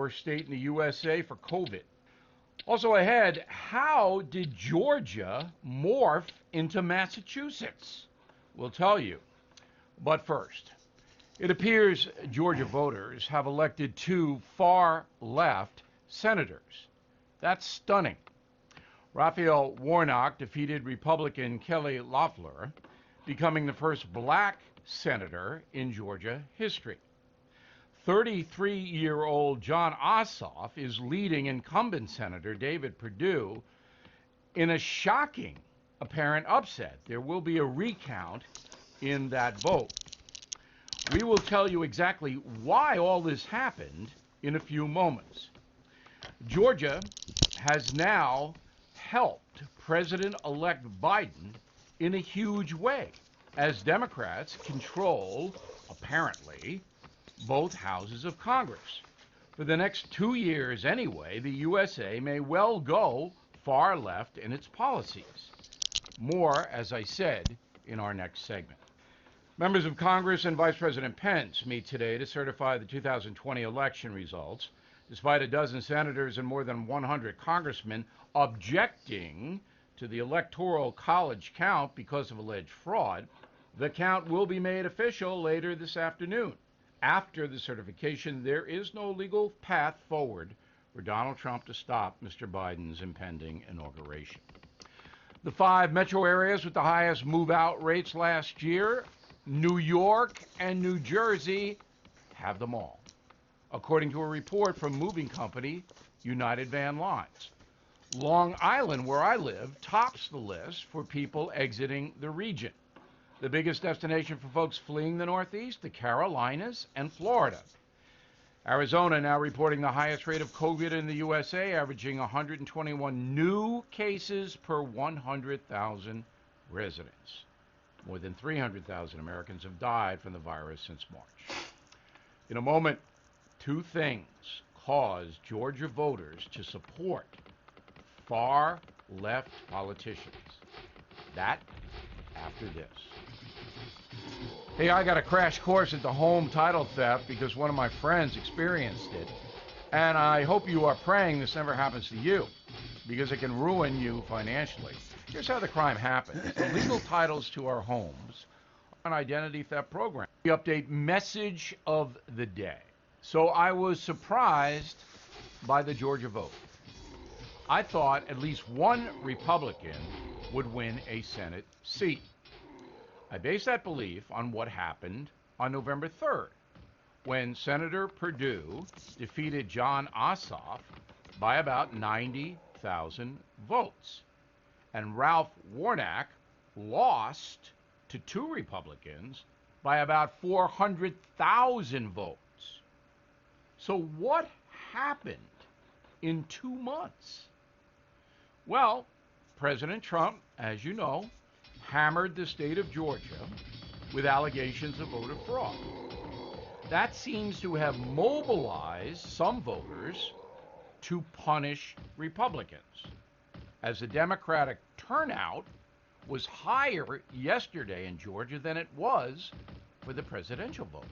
worst state in the USA for COVID. Also ahead, how did Georgia morph into Massachusetts? We'll tell you. But first, it appears Georgia voters have elected two far left senators. That's stunning. Raphael Warnock defeated Republican Kelly Loeffler, becoming the first black senator in Georgia history. 33-year-old Jon Ossoff is leading incumbent Senator David Perdue in a shocking apparent upset. There will be a recount in that vote. We will tell you exactly why all this happened in a few moments. Georgia has now helped President-elect Biden in a huge way, as Democrats control, apparently, both houses of Congress. For the next 2 years anyway, the USA may well go far left in its policies. More, as I said, in our next segment. Members of Congress and Vice President Pence meet today to certify the 2020 election results. Despite a dozen senators and more than 100 congressmen objecting to the Electoral College count because of alleged fraud, the count will be made official later this afternoon. After the certification, there is no legal path forward for Donald Trump to stop Mr. Biden's impending inauguration. The 5 metro areas with the highest move-out rates last year, New York and New Jersey, have them all, according to a report from moving company United Van Lines. Long Island, where I live, tops the list for people exiting the region. The biggest destination for folks fleeing the Northeast, the Carolinas and Florida. Arizona now reporting the highest rate of COVID in the USA, averaging 121 new cases per 100,000 residents. More than 300,000 Americans have died from the virus since March. In a moment, 2 things caused Georgia voters to support far left politicians. That after this. Hey, I got a crash course at the home title theft because one of my friends experienced it. And I hope you are praying this never happens to you because it can ruin you financially. Here's how the crime happened. Illegal titles to our homes, an identity theft program. We update message of the day. So I was surprised by the Georgia vote. I thought at least one Republican would win a Senate seat. I base that belief on what happened on November 3rd, when Senator Perdue defeated Jon Ossoff by about 90,000 votes, and Ralph Warnock lost to 2 Republicans by about 400,000 votes. So what happened in 2 months? Well, President Trump, as you know, hammered the state of Georgia with allegations of voter fraud. That seems to have mobilized some voters to punish Republicans, as the Democratic turnout was higher yesterday in Georgia than it was for the presidential vote.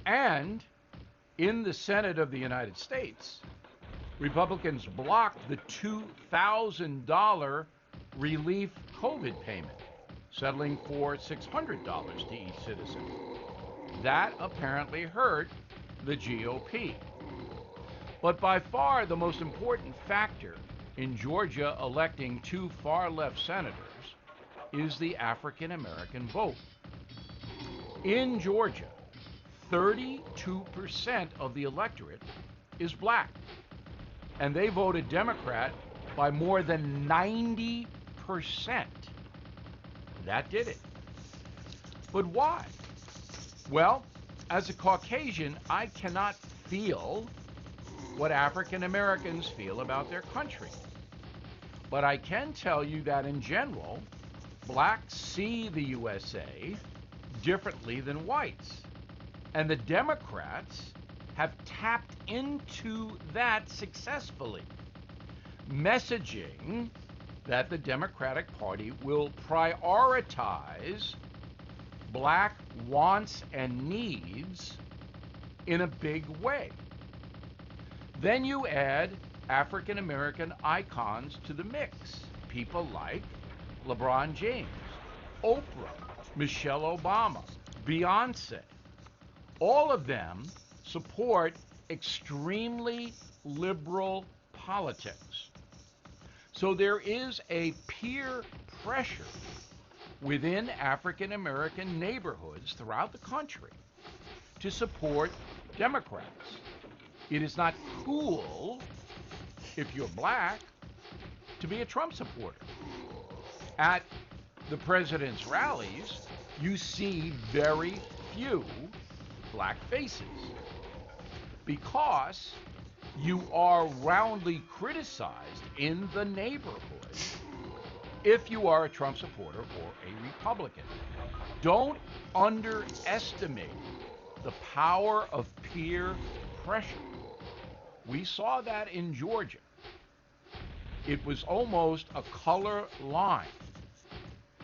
And in the Senate of the United States, Republicans blocked the $2,000 relief COVID payment, settling for $600 to each citizen. That apparently hurt the GOP. But by far the most important factor in Georgia electing 2 far-left senators is the African American vote. In Georgia, 32% of the electorate is black, and they voted Democrat by more than 90%. That did it. But why? Well, as a Caucasian, I cannot feel what African Americans feel about their country. But I can tell you that in general, blacks see the USA differently than whites. And the Democrats have tapped into that successfully, messaging that the Democratic Party will prioritize black wants and needs in a big way. Then you add African American icons to the mix. People like LeBron James, Oprah, Michelle Obama, Beyonce. All of them support extremely liberal politics. So there is a peer pressure within African American neighborhoods throughout the country to support Democrats. It is not cool, if you're black, to be a Trump supporter. At the president's rallies, you see very few black faces because you are roundly criticized in the neighborhood if you are a Trump supporter or a Republican. Don't underestimate the power of peer pressure. We saw that in Georgia. It was almost a color line.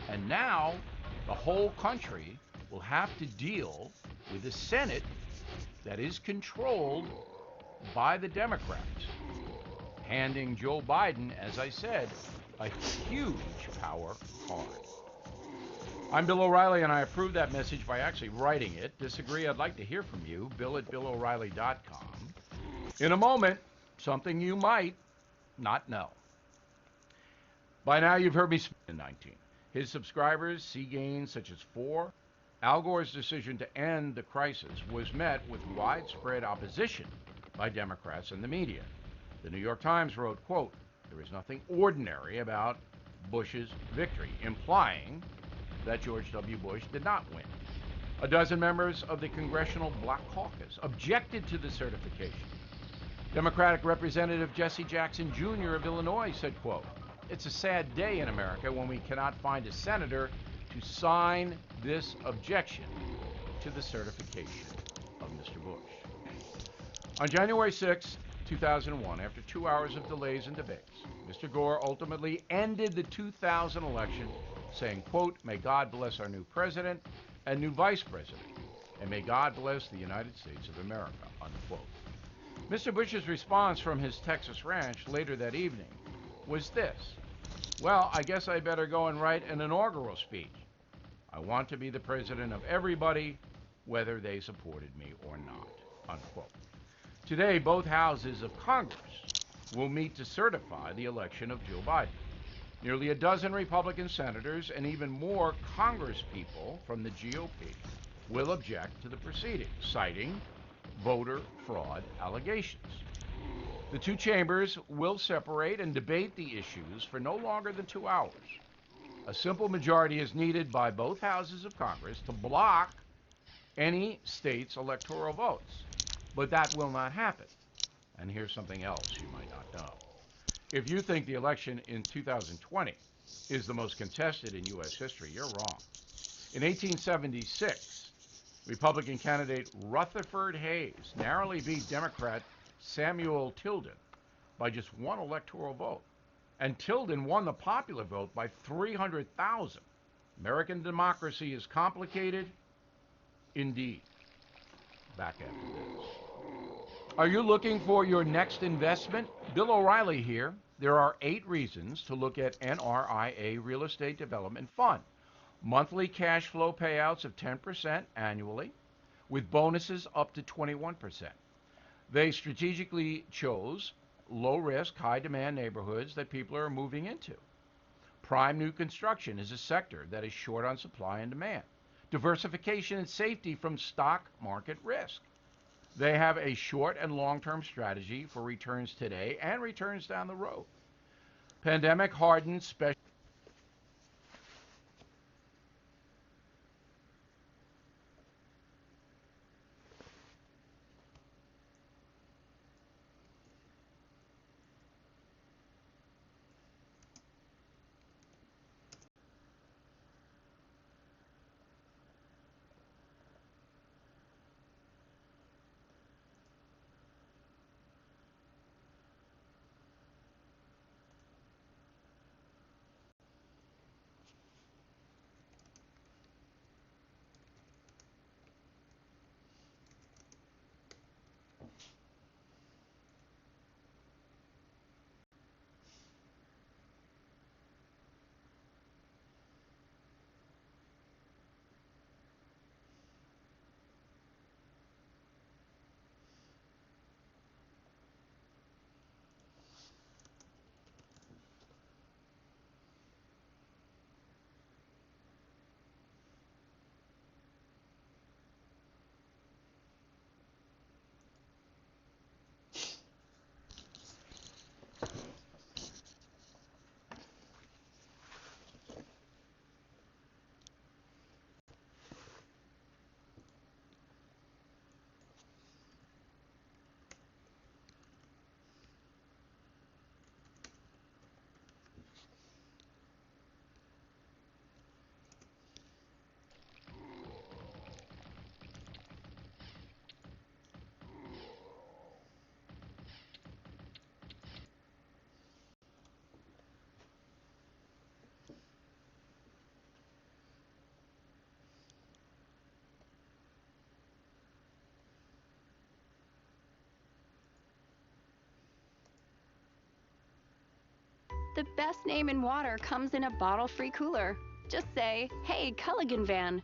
And now the whole country will have to deal with a Senate that is controlled by the Democrats, handing Joe Biden, as I said, a huge power card. I'm Bill O'Reilly, and I approve that message by actually writing it. Disagree? I'd like to hear from you. Bill@BillO'Reilly.com. In a moment, something you might not know. By now, you've heard me speak in 19. His subscribers see gains such as 4. Al Gore's decision to end the crisis was met with widespread opposition by Democrats and the media. The New York Times wrote, quote, "There is nothing ordinary about Bush's victory," implying that George W. Bush did not win. A dozen members of the Congressional Black Caucus objected to the certification. Democratic Representative Jesse Jackson Jr. of Illinois said, quote, "It's a sad day in America when we cannot find a senator to sign this objection to the certification of Mr. Bush." On January 6, 2001, after 2 hours of delays and debates, Mr. Gore ultimately ended the 2000 election, saying, quote, "May God bless our new president and new vice president, and may God bless the United States of America," unquote. Mr. Bush's response from his Texas ranch later that evening was this: "Well, I guess I better go and write an inaugural speech. I want to be the president of everybody, whether they supported me or not," unquote. Today, both houses of Congress will meet to certify the election of Joe Biden. Nearly a dozen Republican senators and even more Congresspeople from the GOP will object to the proceedings, citing voter fraud allegations. The two chambers will separate and debate the issues for no longer than 2 hours. A simple majority is needed by both houses of Congress to block any state's electoral votes. But that will not happen. And here's something else you might not know. If you think the election in 2020 is the most contested in U.S. history, you're wrong. In 1876, Republican candidate Rutherford Hayes narrowly beat Democrat Samuel Tilden by just 1 electoral vote. And Tilden won the popular vote by 300,000. American democracy is complicated indeed. Back after this. Are you looking for your next investment? Bill O'Reilly here. There are 8 reasons to look at NRIA Real Estate Development Fund. Monthly cash flow payouts of 10% annually, with bonuses up to 21%. They strategically chose low-risk, high-demand neighborhoods that people are moving into. Prime new construction is a sector that is short on supply and demand. Diversification and safety from stock market risk. They have a short and long-term strategy for returns today and returns down the road. Pandemic hardened special The best name in water comes in a bottle-free cooler. Just say, hey, Culligan Van.